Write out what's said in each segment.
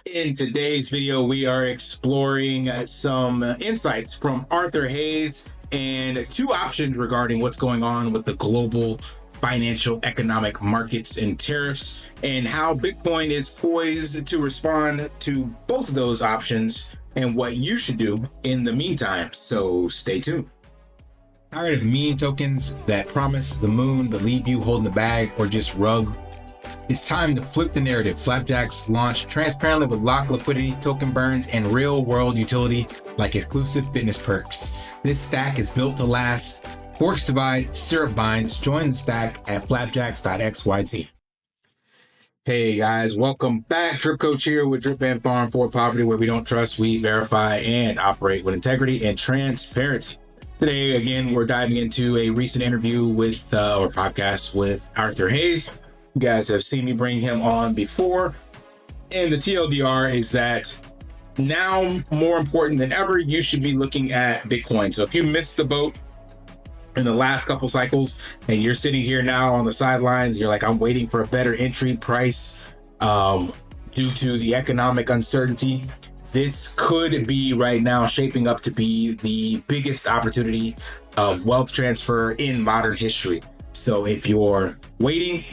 In today's video, we are exploring some insights from Arthur Hayes and two options regarding what's going on with the global financial economic markets and tariffs, and how Bitcoin is poised to respond to both of those options and what you should do in the meantime. So stay tuned. Tired of meme tokens that promise the moon but leave you holding the bag or just rug? It's time to flip the narrative. Flapjacks launched transparently with locked liquidity, token burns, and real-world utility like exclusive fitness perks. This stack is built to last. Forks divide, syrup binds. Join the stack at flapjacks.xyz. Hey guys, welcome back. Drip Coach here with Drip and Farm for Poverty, where we don't trust, we verify, and operate with integrity and transparency. Today, again, we're diving into a recent interview with or podcast with Arthur Hayes. You guys have seen me bring him on before, and the TLDR is that now more important than ever, you should be looking at Bitcoin. So if you missed the boat in the last couple cycles and you're sitting here now on the sidelines, you're like, I'm waiting for a better entry price due to the economic uncertainty, this could be right now shaping up to be the biggest opportunity of wealth transfer in modern history. So if you're waiting,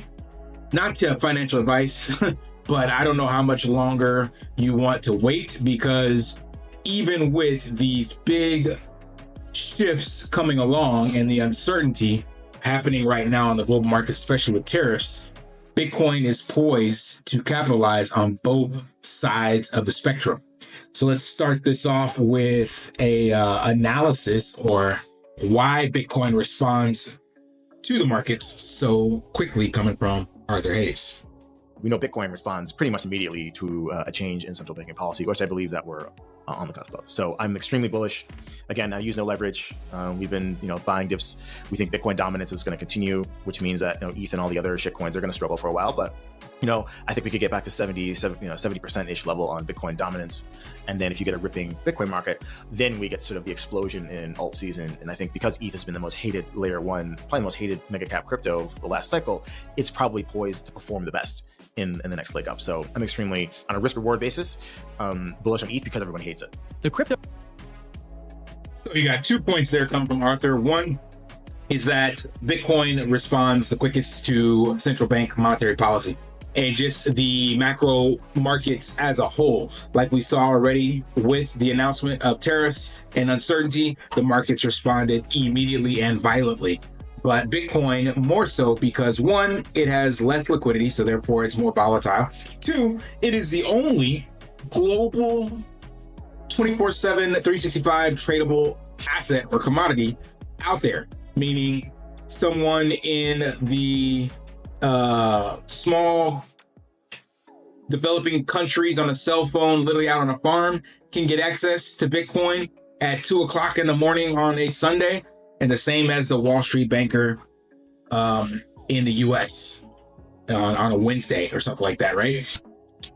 not to financial advice, but I don't know how much longer you want to wait, because even with these big shifts coming along and the uncertainty happening right now in the global market, especially with tariffs, Bitcoin is poised to capitalize on both sides of the spectrum. So let's start this off with a analysis or why Bitcoin responds to the markets so quickly, coming from Arthur Hayes. We know Bitcoin responds pretty much immediately to a change in central banking policy, which I believe that we're on the cusp of. So I'm extremely bullish. Again, I use no leverage. We've been, buying dips. We think Bitcoin dominance is going to continue, which means that ETH and all the other shit coins are going to struggle for a while. But I think we could get back to 70%-ish level on Bitcoin dominance. And then if you get a ripping Bitcoin market, then we get sort of the explosion in alt season. And I think because ETH has been the most hated layer one, probably the most hated mega cap crypto of the last cycle, it's probably poised to perform the best in the next leg up. So I'm extremely, on a risk reward basis, bullish on ETH because everyone hates it. The crypto. So you got 2 points there come from Arthur. One is that Bitcoin responds the quickest to central bank monetary policy and just the macro markets as a whole. Like we saw already with the announcement of tariffs and uncertainty, the markets responded immediately and violently. But Bitcoin more so because, one, it has less liquidity, so therefore it's more volatile. Two, it is the only global 24/7, 365 tradable asset or commodity out there, meaning someone in the small developing countries on a cell phone, literally out on a farm, can get access to Bitcoin at 2:00 in the morning on a Sunday, and the same as the Wall Street banker in the US on a Wednesday or something like that, right?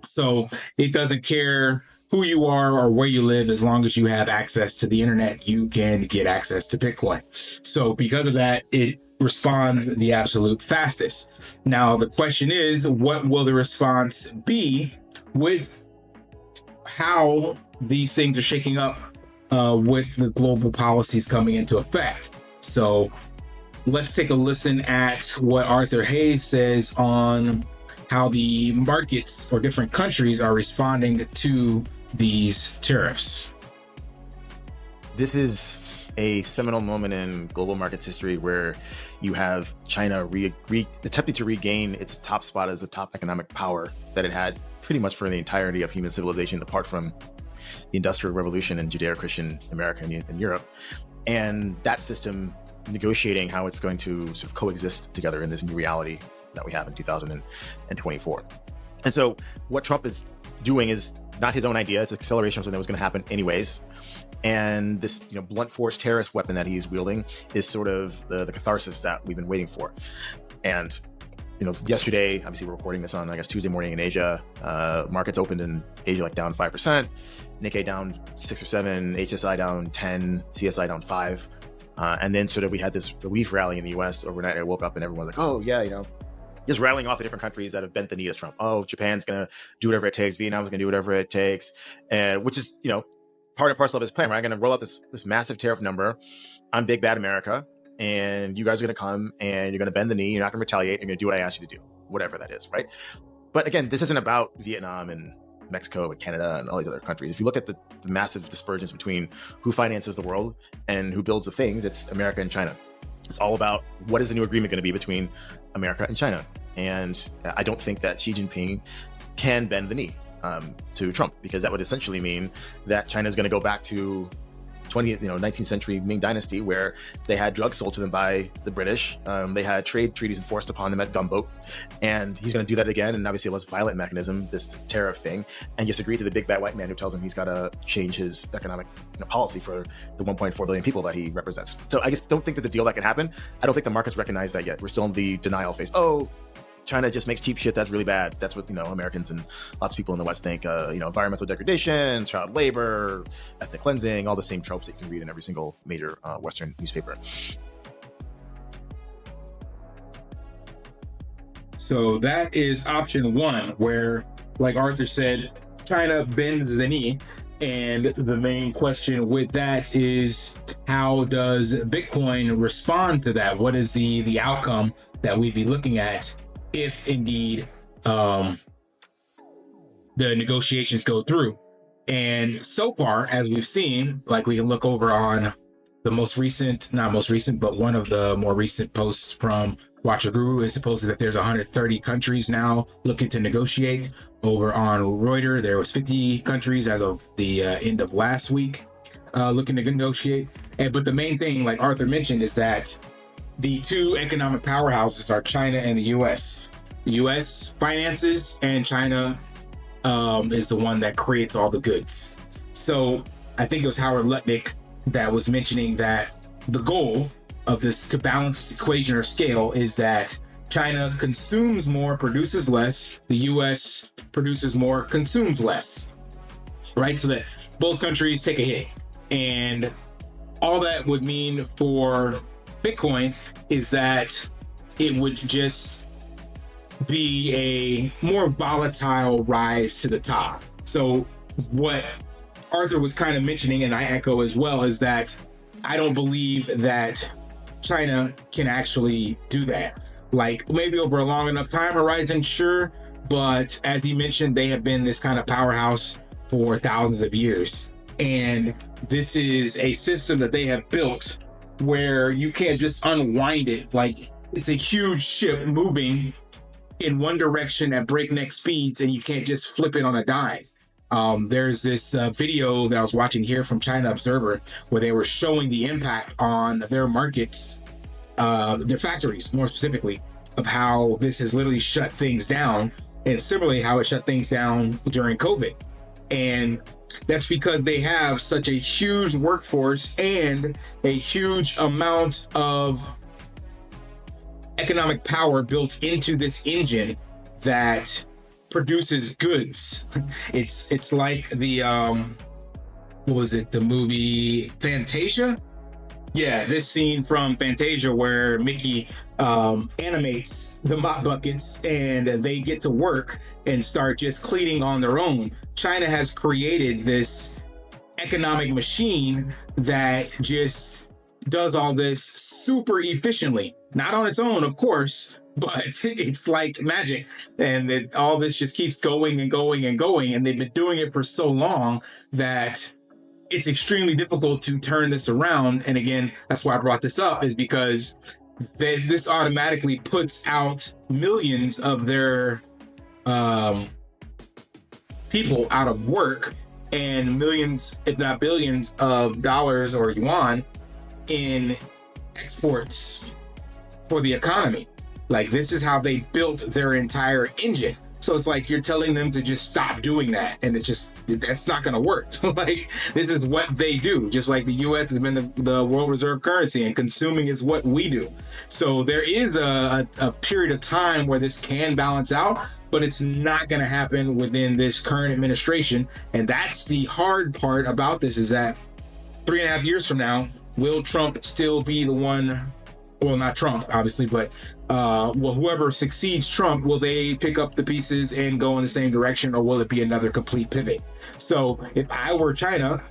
So it doesn't care who you are or where you live, as long as you have access to the internet, you can get access to Bitcoin. So because of that, it responds the absolute fastest. Now, the question is, what will the response be with how these things are shaking up with the global policies coming into effect? So let's take a listen at what Arthur Hayes says on how the markets or different countries are responding to these tariffs. This is a seminal moment in global markets history where you have China attempting to regain its top spot as the top economic power that it had pretty much for the entirety of human civilization, apart from the Industrial Revolution in Judeo-Christian America and Europe. And that system negotiating how it's going to sort of coexist together in this new reality that we have in 2024. And so what Trump is doing is not his own idea. It's an acceleration of something that was going to happen anyways. And this blunt force terrorist weapon that he's wielding is sort of the catharsis that we've been waiting for. And yesterday, obviously we're recording this on, I guess, Tuesday morning in Asia. Markets opened in Asia like down 5%, Nikkei down 6 or 7, HSI down 10, CSI down 5. And then sort of we had this relief rally in the US overnight. I woke up and everyone was like, oh yeah, just rattling off the different countries that have bent the knee to Trump. Oh, Japan's going to do whatever it takes. Vietnam's going to do whatever it takes. And which is, part and parcel of his plan, right? I'm going to roll out this massive tariff number on big bad America. And you guys are going to come and you're going to bend the knee. You're not going to retaliate. You're going to do what I asked you to do, whatever that is, right? But again, this isn't about Vietnam and Mexico and Canada and all these other countries. If you look at the massive dispersions between who finances the world and who builds the things, it's America and China. It's all about what is the new agreement going to be between America and China. And I don't think that Xi Jinping can bend the knee to Trump, because that would essentially mean that China is going to go back to 19th century Ming Dynasty, where they had drugs sold to them by the British. They had trade treaties enforced upon them at gunboat, and he's going to do that again. And obviously a less violent mechanism, this tariff thing, and just agree to the big bad white man who tells him he's got to change his economic policy for the 1.4 billion people that he represents. So I just don't think there's a deal that can happen. I don't think the markets recognize that yet. We're still in the denial phase. Oh, China just makes cheap shit. That's really bad. That's what, Americans and lots of people in the West think, environmental degradation, child labor, ethnic cleansing, all the same tropes that you can read in every single major Western newspaper. So that is option one, where, like Arthur said, China bends the knee. And the main question with that is, how does Bitcoin respond to that? What is the outcome that we'd be looking at if indeed the negotiations go through? And so far, as we've seen, like we can look over on the not most recent, but one of the more recent posts from Watcher Guru is supposedly that there's 130 countries now looking to negotiate. Over on Reuters, there was 50 countries as of the end of last week looking to negotiate. But the main thing, like Arthur mentioned, is that the two economic powerhouses are China and the U.S. The U.S. finances, and China is the one that creates all the goods. So I think it was Howard Lutnick that was mentioning that the goal of this, to balance this equation or scale, is that China consumes more, produces less. The U.S. produces more, consumes less, right? So that both countries take a hit. And all that would mean for Bitcoin is that it would just be a more volatile rise to the top. So what Arthur was kind of mentioning, and I echo as well, is that I don't believe that China can actually do that. Like, maybe over a long enough time horizon, sure, but as he mentioned, they have been this kind of powerhouse for thousands of years. And this is a system that they have built where you can't just unwind it. Like, it's a huge ship moving in one direction at breakneck speeds, and you can't just flip it on a dime. There's this video that I was watching here from China Observer, where they were showing the impact on their markets, their factories more specifically, of how this has literally shut things down, and similarly how it shut things down during COVID. And that's because they have such a huge workforce and a huge amount of economic power built into this engine that produces goods. It's like the what was it, the movie Fantasia? Yeah, this scene from Fantasia where Mickey animates the mop buckets and they get to work and start just cleaning on their own. China has created this economic machine that just does all this super efficiently. Not on its own, of course, but it's like magic. And all this just keeps going and going and going. And they've been doing it for so long that it's extremely difficult to turn this around. And again, that's why I brought this up, is because this automatically puts out millions of their people out of work, and millions, if not billions, of dollars or yuan in exports for the economy. Like, this is how they built their entire engine. So it's like you're telling them to just stop doing that, and that's not going to work. Like, this is what they do. Just like the U.S. has been the world reserve currency, and consuming is what we do. So there is a period of time where this can balance out, but it's not going to happen within this current administration. And that's the hard part about this, is that 3.5 years from now, will Trump still be the one well, not Trump, obviously, but well, whoever succeeds Trump, will they pick up the pieces and go in the same direction, or will it be another complete pivot? So if I were China,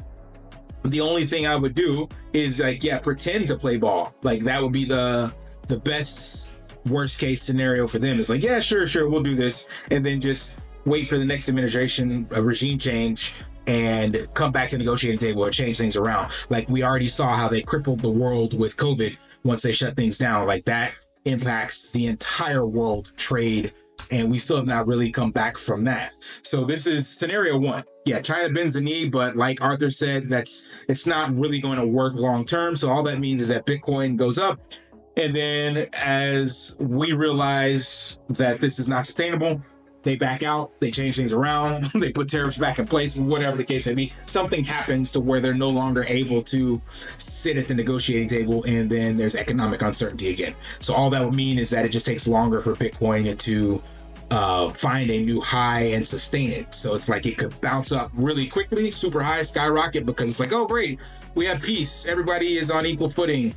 the only thing I would do is like, yeah, pretend to play ball. Like that would be the best worst case scenario for them. It's like, yeah, sure, we'll do this, and then just wait for the next administration, a regime change, and come back to the negotiating table or change things around. Like we already saw how they crippled the world with COVID once they shut things down. Like that impacts the entire world trade, and we still have not really come back from that. So this is scenario one. Yeah, China bends the knee, but like Arthur said, it's not really going to work long term. So all that means is that Bitcoin goes up, and then as we realize that this is not sustainable, they back out, they change things around, they put tariffs back in place, whatever the case may be. Something happens to where they're no longer able to sit at the negotiating table, and then there's economic uncertainty again. So all that would mean is that it just takes longer for Bitcoin to find a new high and sustain it. So it's like it could bounce up really quickly, super high, skyrocket, because it's like, oh great, we have peace, everybody is on equal footing,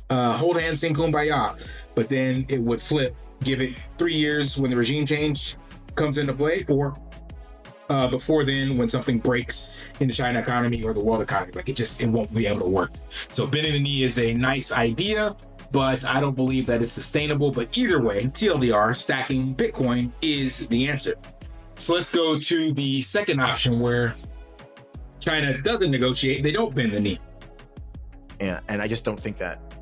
hold hands, sing kumbaya. But then it would flip, give it 3 years when the regime change comes into play, or before then when something breaks in the China economy or the world economy. Like it won't be able to work. So bending the knee is a nice idea, but I don't believe that it's sustainable. But either way, TLDR, stacking Bitcoin is the answer. So let's go to the second option where China doesn't negotiate, they don't bend the knee. And I just don't think that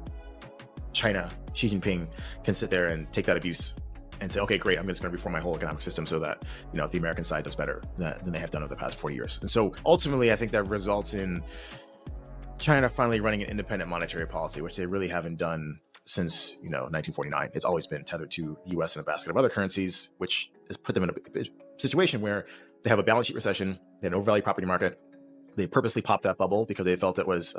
China, Xi Jinping, can sit there and take that abuse and say, okay, great, I'm just going to reform my whole economic system so that, the American side does better than they have done over the past 40 years. And so ultimately, I think that results in China finally running an independent monetary policy, which they really haven't done since, 1949. It's always been tethered to the U.S. and a basket of other currencies, which has put them in a situation where they have a balance sheet recession, they have an overvalued property market. They purposely popped that bubble because they felt it was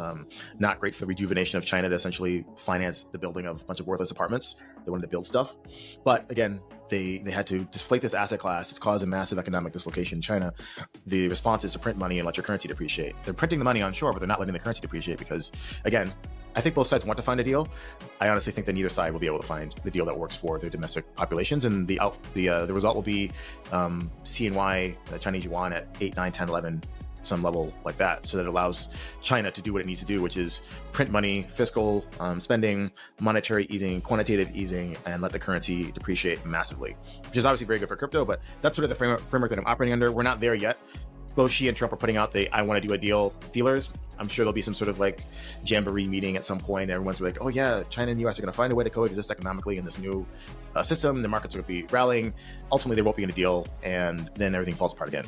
not great for the rejuvenation of China to essentially finance the building of a bunch of worthless apartments. They wanted to build stuff. But again, they had to deflate this asset class. It's caused a massive economic dislocation in China. The response is to print money and let your currency depreciate. They're printing the money onshore, but they're not letting the currency depreciate because, again, I think both sides want to find a deal. I honestly think that neither side will be able to find the deal that works for their domestic populations. And the result will be CNY, the Chinese yuan, at 8, 9, 10, 11, some level like that, so that it allows China to do what it needs to do, which is print money, fiscal spending, monetary easing, quantitative easing, and let the currency depreciate massively, which is obviously very good for crypto. But that's sort of the framework that I'm operating under. We're not there yet. Both Xi and Trump are putting out the I want to do a deal feelers. I'm sure there'll be some sort of like jamboree meeting at some point. Everyone's like, oh yeah, China and the US are going to find a way to coexist economically in this new system. The markets are going to be rallying. Ultimately, there won't be a deal, and then everything falls apart again.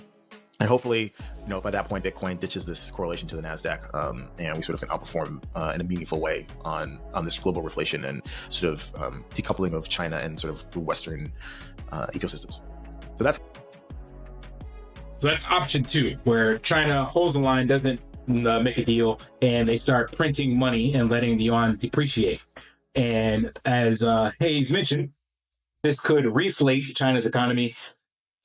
And hopefully, by that point, Bitcoin ditches this correlation to the NASDAQ, and we sort of can outperform in a meaningful way on this global reflation and sort of decoupling of China and sort of the Western ecosystems. So that's option two, where China holds the line, doesn't make a deal, and they start printing money and letting the yuan depreciate. And as Hayes mentioned, this could reflate China's economy,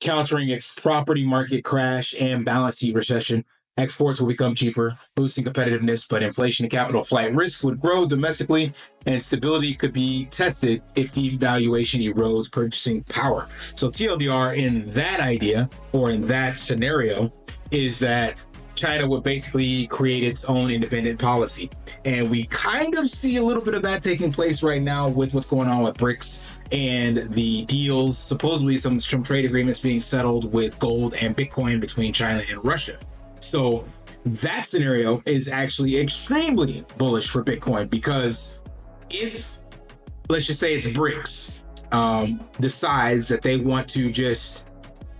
countering its property market crash and balance sheet recession. Exports will become cheaper, boosting competitiveness, but inflation and capital flight risk would grow domestically, and stability could be tested if devaluation erodes purchasing power. So TLDR in that idea, or in that scenario, is that China would basically create its own independent policy. And we kind of see a little bit of that taking place right now with what's going on with BRICS and the deals, supposedly some trade agreements being settled with gold and Bitcoin between China and Russia. So that scenario is actually extremely bullish for Bitcoin, because if, let's just say it's BRICS, decides that they want to just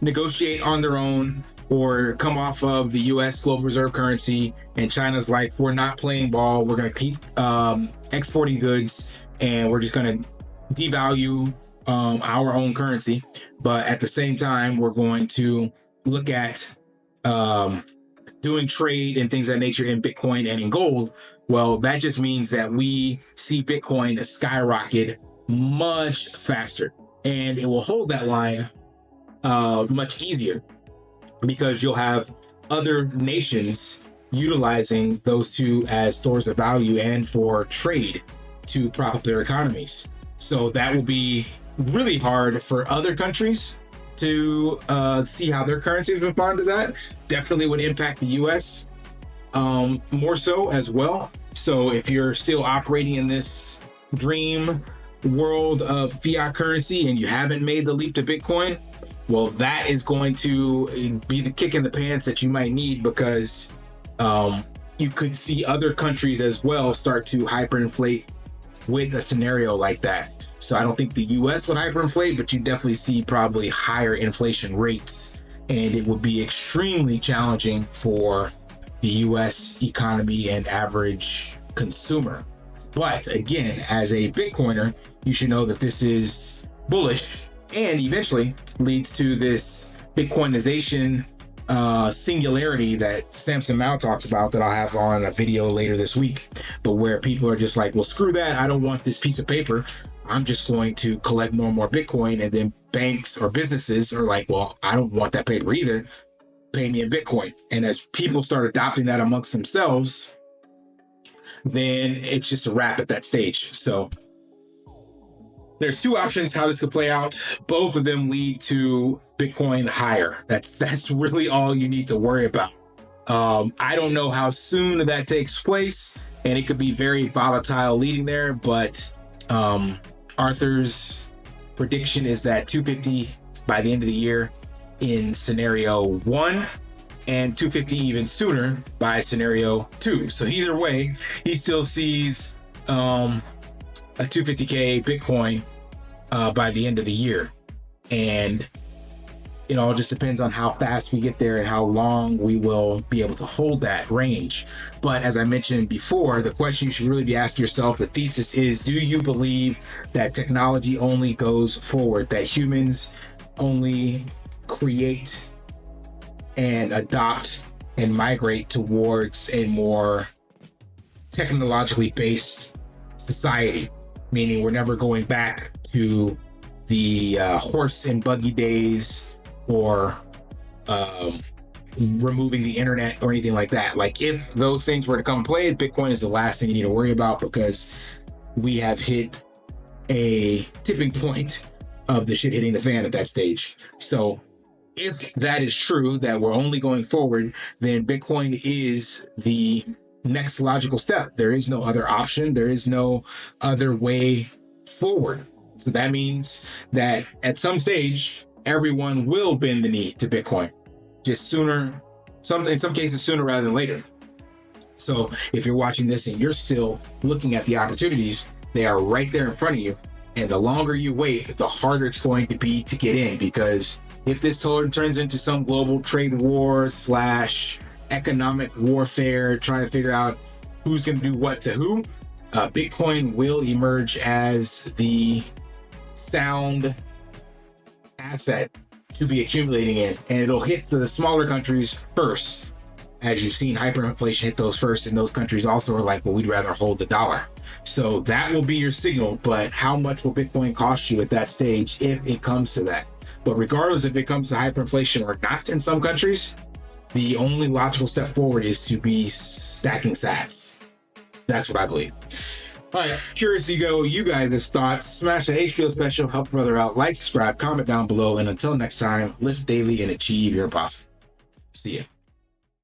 negotiate on their own or come off of the U.S. global reserve currency, and China's like, we're not playing ball, we're going to keep exporting goods, and we're just going to devalue our own currency, but at the same time, we're going to look at doing trade and things of that nature in Bitcoin and in gold. Well, that just means that we see Bitcoin skyrocket much faster, and it will hold that line much easier, because you'll have other nations utilizing those two as stores of value and for trade. to prop up their economies. So that will be really hard for other countries to see how their currencies respond to that. Definitely would impact the US more so as well. So if you're still operating in this dream world of fiat currency and you haven't made the leap to Bitcoin, well, that is going to be the kick in the pants that you might need, because you could see other countries as well start to hyperinflate with a scenario like that. So I don't think the US would hyperinflate, but you definitely see probably higher inflation rates, and it would be extremely challenging for the US economy and average consumer. But again, as a Bitcoiner, you should know that this is bullish and eventually leads to this Bitcoinization singularity that Samson Mao talks about, that I'll have on a video later this week, but where people are just like, well, screw that, I don't want this piece of paper, I'm just going to collect more and more Bitcoin. And then banks or businesses are like, well, I don't want that paper either, pay me in Bitcoin. And as people start adopting that amongst themselves, then it's just a wrap at that stage. So there's two options how this could play out. Both of them lead to Bitcoin higher. That's really all you need to worry about. I don't know how soon that takes place, and it could be very volatile leading there, but Arthur's prediction is that 250 by the end of the year in scenario 1, and 250 even sooner by scenario 2. So either way, he still sees a 250K Bitcoin by the end of the year. And it all just depends on how fast we get there and how long we will be able to hold that range. But as I mentioned before, the question you should really be asking yourself, the thesis is, do you believe that technology only goes forward, that humans only create and adopt and migrate towards a more technologically based society, meaning we're never going back to the horse and buggy days, or removing the internet or anything like that? Like, if those things were to come and play, Bitcoin is the last thing you need to worry about, because we have hit a tipping point of the shit hitting the fan at that stage. So if that is true, that we're only going forward, then Bitcoin is the next logical step. There is no other option. There is no other way forward. So that means that at some stage, everyone will bend the knee to Bitcoin, just sooner, in some cases sooner rather than later. So if you're watching this and you're still looking at the opportunities, they are right there in front of you. And the longer you wait, the harder it's going to be to get in, because if this turns into some global trade war / economic warfare, trying to figure out who's going to do what to who, Bitcoin will emerge as the sound asset to be accumulating in, and it'll hit the smaller countries first, as you've seen hyperinflation hit those first, and those countries also are like, well, we'd rather hold the dollar. So that will be your signal. But how much will Bitcoin cost you at that stage if it comes to that? But regardless if it comes to hyperinflation or not in some countries, the only logical step forward is to be stacking sats. That's what I believe. All right, curious to go you guys' thoughts. Smash that HBO special, help a brother out, like, subscribe, comment down below, and until next time, lift daily and achieve your impossible. See ya.